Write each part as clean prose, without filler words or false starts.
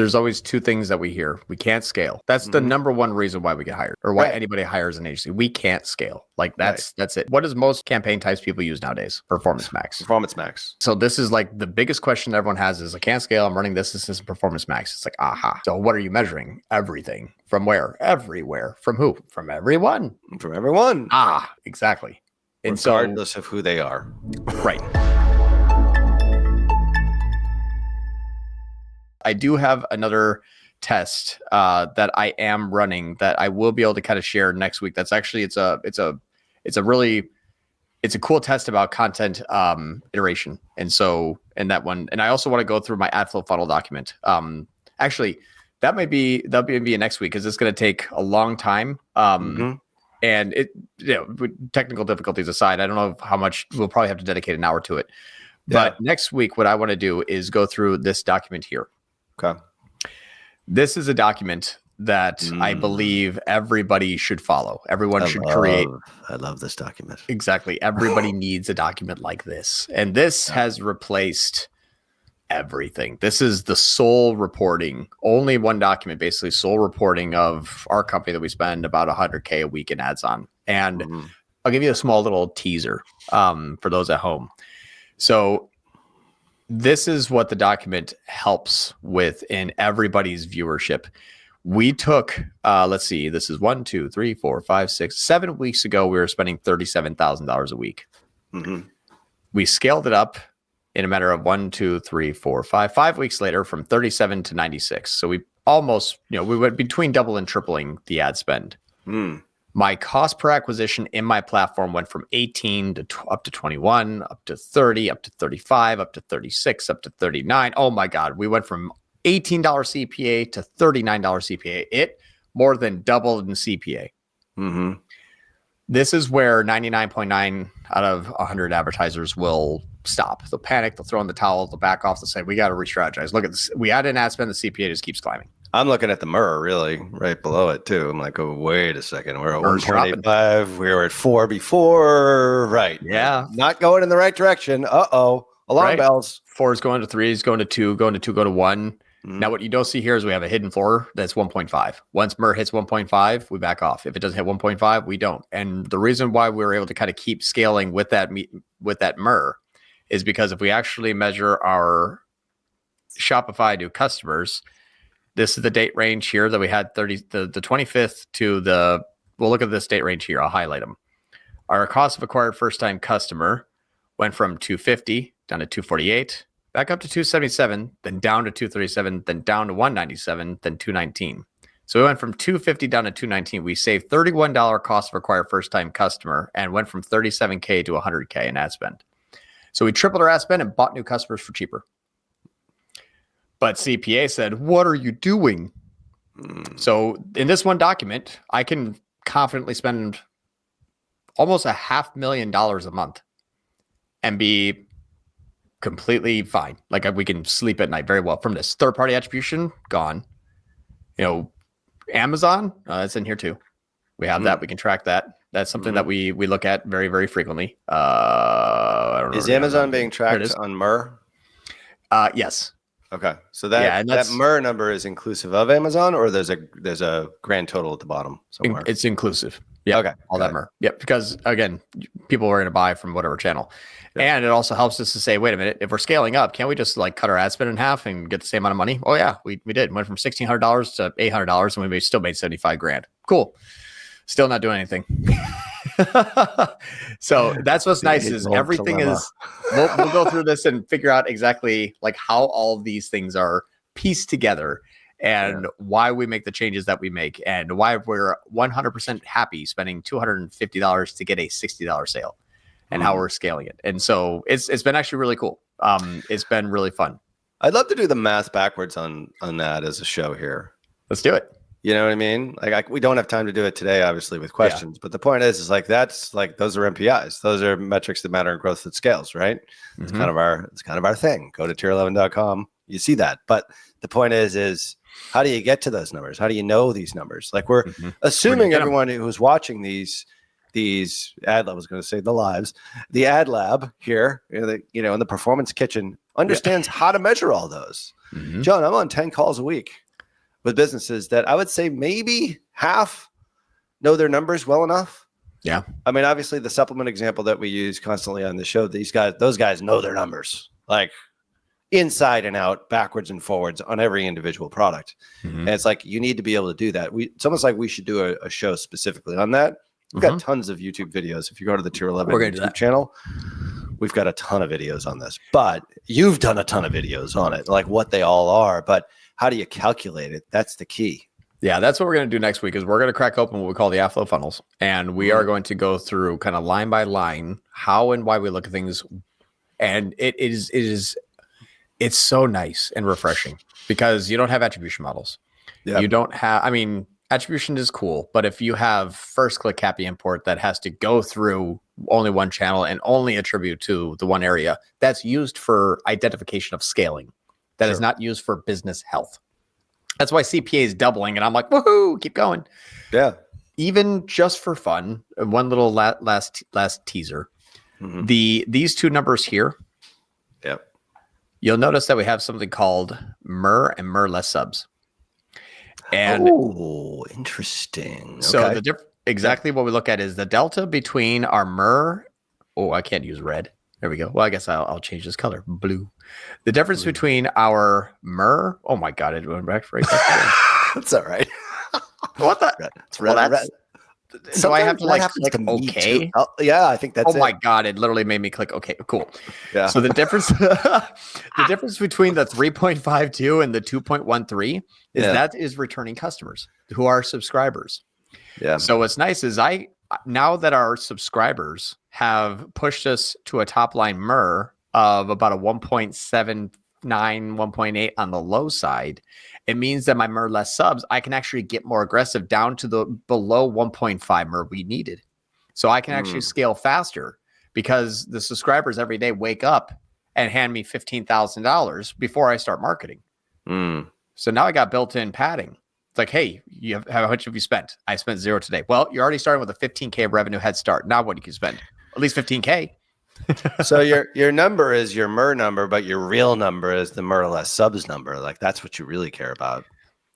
there's always two things that we hear. We can't scale. That's the number one reason why we get hired, or why anybody hires an agency. We can't scale. Like that's it. What does most campaign types people use nowadays? Performance Max. Performance Max. So this is like the biggest question that everyone has is, I can't scale. I'm running this is Performance Max. It's like, aha. So what are you measuring? Everything. From where? Everywhere. From who? From everyone. From everyone. Ah, exactly. And regardless of who they are. Right. I do have another test that I am running that I will be able to kind of share next week. That's actually it's a cool test about content iteration. And that one, and I also want to go through my AppFlow funnel document. Actually, that'll be next week because it's going to take a long time. And technical difficulties aside, I don't know how much we'll probably have to dedicate an hour to it. But next week, what I want to do is go through this document here. Okay. This is a document that I believe everybody should follow. Everyone should create. I love this document. Exactly. Everybody needs a document like this. And this has replaced everything. This is the sole reporting, only one document, basically sole reporting of our company that we spend about $100K a week in ads on. And I'll give you a small little teaser for those at home. So this is what the document helps with in everybody's viewership. We took, let's see, this is 1, 2, 3, 4, 5, 6, 7 weeks ago, we were spending $37,000 a week. We scaled it up in a matter of 1, 2, 3, 4, 5 weeks later from 37 to 96. So we almost, we went between double and tripling the ad spend. My cost per acquisition in my platform went from 18 to up to 21, up to 30, up to 35, up to 36, up to 39. Oh my God. We went from $18 CPA to $39 CPA. It more than doubled in CPA. This is where 99.9 out of 100 advertisers will stop. They'll panic. They'll throw in the towel. They'll back off. They'll say, we got to re-strategize. Look at this. We add an ad spend. The CPA just keeps climbing. I'm looking at the MYRR really right below it too. I'm like, oh, wait a second. We're at 1.85. We were at 4 before. Right. Yeah. Not going in the right direction. Alarm bells. 4 is going to 3, is going to 2, going to 2, go to 1. Now, what you don't see here is we have a hidden floor that's 1.5. Once MYRR hits 1.5, we back off. If it doesn't hit 1.5, we don't. And the reason why we were able to kind of keep scaling with that MYRR is because if we actually measure our Shopify new customers, this is the date range here that we had the 25th to we'll look at this date range here. I'll highlight them. Our cost of acquired first-time customer went from 250 down to 248, back up to 277, then down to 237, then down to 197, then 219. So we went from 250 down to 219. We saved $31 cost of acquired first-time customer and went from 37K to 100K in ad spend. So we tripled our ad spend and bought new customers for cheaper. But CPA said, what are you doing? So in this one document, I can confidently spend almost $500,000 a month and be completely fine. Like we can sleep at night very well from this. Third-party attribution, gone. Amazon, that's in here too. We have that. We can track that. That's something that we look at very, very frequently. I don't know. Is Amazon being tracked on MYRR? Yes. Okay, so that MYRR number is inclusive of Amazon, or there's a grand total at the bottom somewhere. It's inclusive. Yeah. Okay. All that MYRR. Yep. Because again, people are going to buy from whatever channel, and it also helps us to say, wait a minute, if we're scaling up, can't we just like cut our ad spend in half and get the same amount of money? Oh yeah, we did. Went from $1,600 to $800, and we still made $75,000. Cool. Still not doing anything. So that's what's nice is everything is we'll go through this and figure out exactly like how all of these things are pieced together and why we make the changes that we make and why we're 100% happy spending $250 to get a $60 sale and how we're scaling it. And so it's been actually really cool. It's been really fun. I'd love to do the math backwards on that as a show here. Let's do it. You know what I mean? Like we don't have time to do it today, obviously, with questions. But the point is like that's like those are MPIs. Those are metrics that matter in growth that scales, right? It's kind of our thing. Go to tier11.com. You see that. But the point is how do you get to those numbers? How do you know these numbers? Like we're assuming everyone who's watching these ad lab, I was going to say the ad lab here, in the performance kitchen understands how to measure all those. John, I'm on 10 calls a week with businesses that I would say maybe half know their numbers well enough. Yeah. I mean, obviously the supplement example that we use constantly on the show, those guys know their numbers like inside and out, backwards and forwards on every individual product. And it's like, you need to be able to do that. It's almost like we should do a show specifically on that. We've got tons of YouTube videos. If you go to the Tier 11 YouTube channel, we've got a ton of videos on this, but you've done a ton of videos on it, like what they all are, but how do you calculate it? That's the key. Yeah, that's what we're going to do next week is we're going to crack open what we call the AppFlow funnels. And we are going to go through kind of line by line, how and why we look at things. And it's so nice and refreshing because you don't have attribution models. You don't have, I mean, attribution is cool, but if you have first click happy import that has to go through only one channel and only attribute to the one area, that's used for identification of scaling. That is not used for business health. That's why CPA is doubling, and I'm like, woohoo, keep going. Yeah. Even just for fun, one little last teaser. These two numbers here. Yep. You'll notice that we have something called MYRR and MYRR less subs. And interesting. So exactly what we look at is the delta between our MYRR. Oh, I can't use red. There we go. Well, I guess I'll change this color, blue. The difference between our MYRR. Oh my God, it went back right back. That's all right. What the? It's red. Well, red. So I have to click OK? Yeah, I think that's it. Oh my God, it literally made me click OK. Cool. Yeah. So the difference between the 3.52 and the 2.13 is that is returning customers who are subscribers. Yeah. So what's nice is now that our subscribers have pushed us to a top line MYRR of about a 1.79, 1.8 on the low side, it means that my MYRR less subs, I can actually get more aggressive down to the below 1.5 MYRR we needed. So I can actually scale faster because the subscribers every day wake up and hand me $15,000 before I start marketing. So now I got built-in padding. It's like, hey, how much have you spent? I spent 0 today. Well, you're already starting with a 15K revenue head start. Now what do you can spend? At least 15K. So your number is your MYRR number, but your real number is the MYRR less subs number. Like that's what you really care about.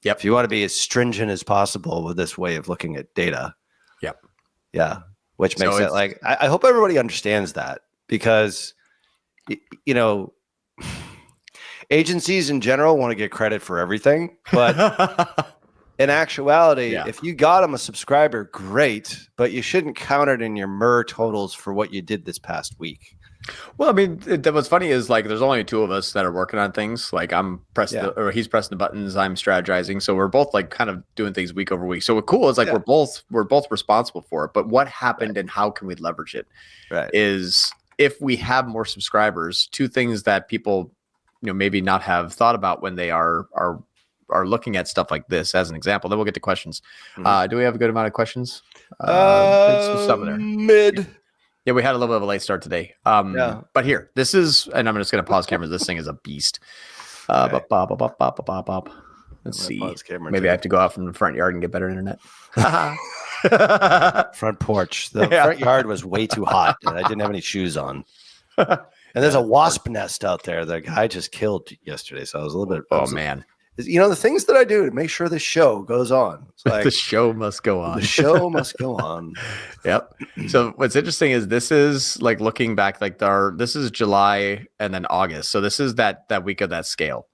Yep. If you want to be as stringent as possible with this way of looking at data. Yep. Yeah. Which makes it like, I hope everybody understands that because, you know, agencies in general want to get credit for everything, but in actuality, if you got them a subscriber, great, but you shouldn't count it in your MYRR totals for what you did this past week. Well, I mean, what's funny is like there's only two of us that are working on things. Like I'm pressing, or he's pressing the buttons, I'm strategizing. So we're both like kind of doing things week over week. So what's cool is like we're both responsible for it. But what happened and how can we leverage it? Is if we have more subscribers, two things that people maybe not have thought about when they are looking at stuff like this as an example. Then we'll get to questions. Do we have a good amount of questions? Some there. Mid. Yeah, we had a little bit of a late start today. But here, this is, and I'm just going to pause cameras. This thing is a beast. Let's see. Maybe I have to go out from the front yard and get better internet. Front porch. The front yard was way too hot. And I didn't have any shoes on. And there's a wasp nest out there. The guy just killed yesterday. So I was a little bit. Oh, man. The things that I do to make sure the show goes on. It's like, the show must go on. The show must go on. Yep. So what's interesting is this is like looking back, like this is July and then August. So this is that week of that scale.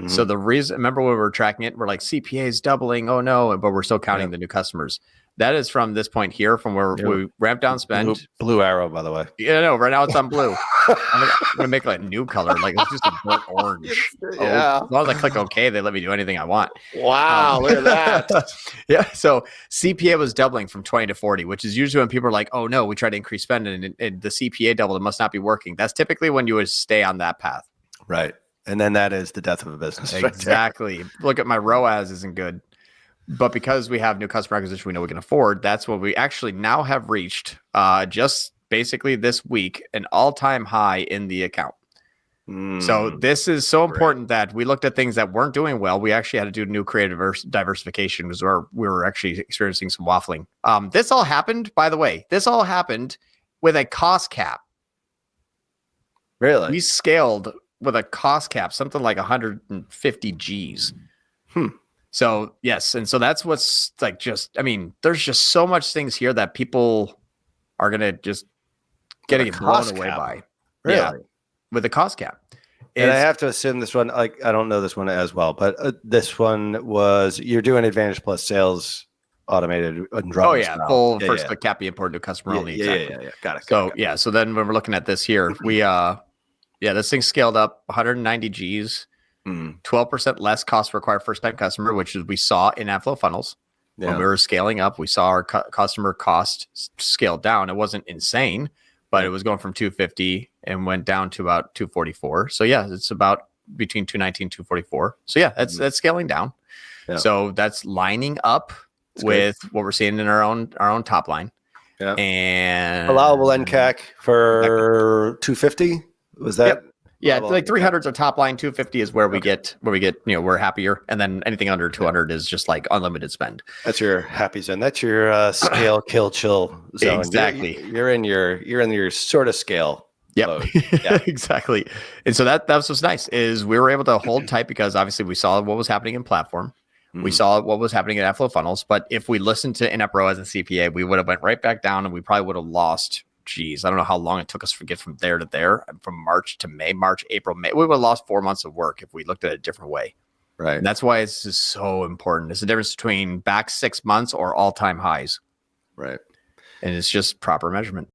So the reason, remember when we were tracking it, we're like CPA is doubling. Oh no. But we're still counting the new customers. That is from this point here, from where we ramp down spend. Blue arrow, by the way. Yeah, no, right now it's on blue. I'm gonna make like a new color, like it's just a burnt orange. As long as I click OK, they let me do anything I want. Wow, look at that. Yeah, so CPA was doubling from 20 to 40, which is usually when people are like, "Oh no, we tried to increase spending and the CPA doubled. It must not be working." That's typically when you would stay on that path, right? And then that is the death of a business. Exactly. Look at my ROAS isn't good. But because we have new customer acquisition we know we can afford, that's what we actually now have reached just basically this week, an all-time high in the account. So this is so important that we looked at things that weren't doing well. We actually had to do new creative diversification because we were actually experiencing some waffling. This all happened, by the way, with a cost cap. Really? We scaled with a cost cap, something like 150 G's. So yes, and so that's what's like. Just I mean, there's just so much things here that people are gonna just getting blown away by. Really? Yeah, with the cost cap. And I have to assume this one, like, I don't know this one as well, but this one was, you're doing Advantage Plus sales automated and Oh yeah, full first click cap be imported to customer only. Yeah. Got it. So yeah, so then when we're looking at this here, we this thing scaled up 190 G's, 12% less cost per acquire first time customer, which is we saw in AppFlow funnels. When we were scaling up, we saw our customer cost scale down. It wasn't insane, but it was going from 250 and went down to about 244. So yeah, it's about between 219 and 244. So yeah, that's scaling down. Yeah. So that's lining up with what we're seeing in our own top line. Yeah. And allowable NCAC for 250. Was that? Yep. Yeah, like 300 is our top line. 250 is where we get we're happier, and then anything under 200 is just like unlimited spend. That's your happy zone. That's your scale, kill, chill zone. Exactly. You're in your sort of scale. Yep. Yeah. Exactly. And so that's what's nice is we were able to hold tight because obviously we saw what was happening in platform. We saw what was happening in AppFlow funnels, but if we listened to in-app ROAS and CPA, we would have went right back down, and we probably would have lost. Geez, I don't know how long it took us to get from there to there, from March to May, April, May. We would have lost 4 months of work if we looked at it a different way. Right. And that's why it's just so important. It's the difference between back 6 months or all-time highs. Right. And it's just proper measurement.